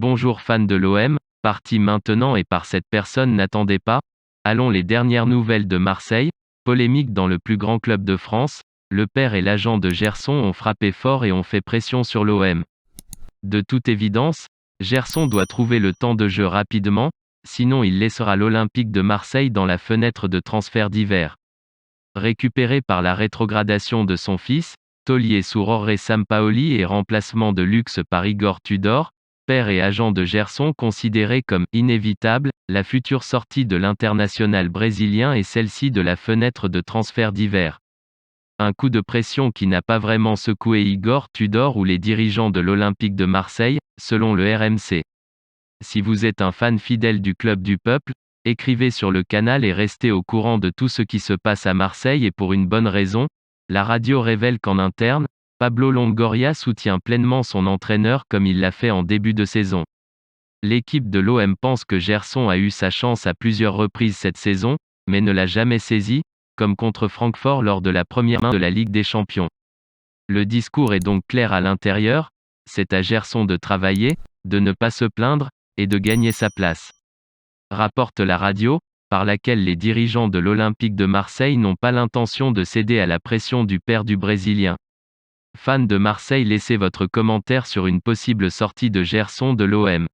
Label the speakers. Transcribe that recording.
Speaker 1: Bonjour fans de l'OM, parti maintenant et par cette personne n'attendez pas. Allons les dernières nouvelles de Marseille, polémique dans le plus grand club de France, le père et l'agent de Gerson ont frappé fort et ont fait pression sur l'OM. De toute évidence, Gerson doit trouver le temps de jeu rapidement, sinon il laissera l'Olympique de Marseille dans la fenêtre de transfert d'hiver. Récupéré par la rétrogradation de son fils, taulier sous Jorge Sampaoli et remplacement de luxe par Igor Tudor, père et agent de Gerson considéré comme inévitable, la future sortie de l'international brésilien est celle-ci de la fenêtre de transfert d'hiver. Un coup de pression qui n'a pas vraiment secoué Igor Tudor ou les dirigeants de l'Olympique de Marseille, selon le RMC. Si vous êtes un fan fidèle du club du peuple, écrivez sur le canal et restez au courant de tout ce qui se passe à Marseille et pour une bonne raison. La radio révèle qu'en interne, Pablo Longoria soutient pleinement son entraîneur comme il l'a fait en début de saison. L'équipe de l'OM pense que Gerson a eu sa chance à plusieurs reprises cette saison, mais ne l'a jamais saisie, comme contre Francfort lors de la première main de la Ligue des Champions. Le discours est donc clair à l'intérieur, c'est à Gerson de travailler, de ne pas se plaindre, et de gagner sa place. Rapporte la radio, par laquelle les dirigeants de l'Olympique de Marseille n'ont pas l'intention de céder à la pression du père du Brésilien. Fans de Marseille, laissez votre commentaire sur une possible sortie de Gerson de l'OM.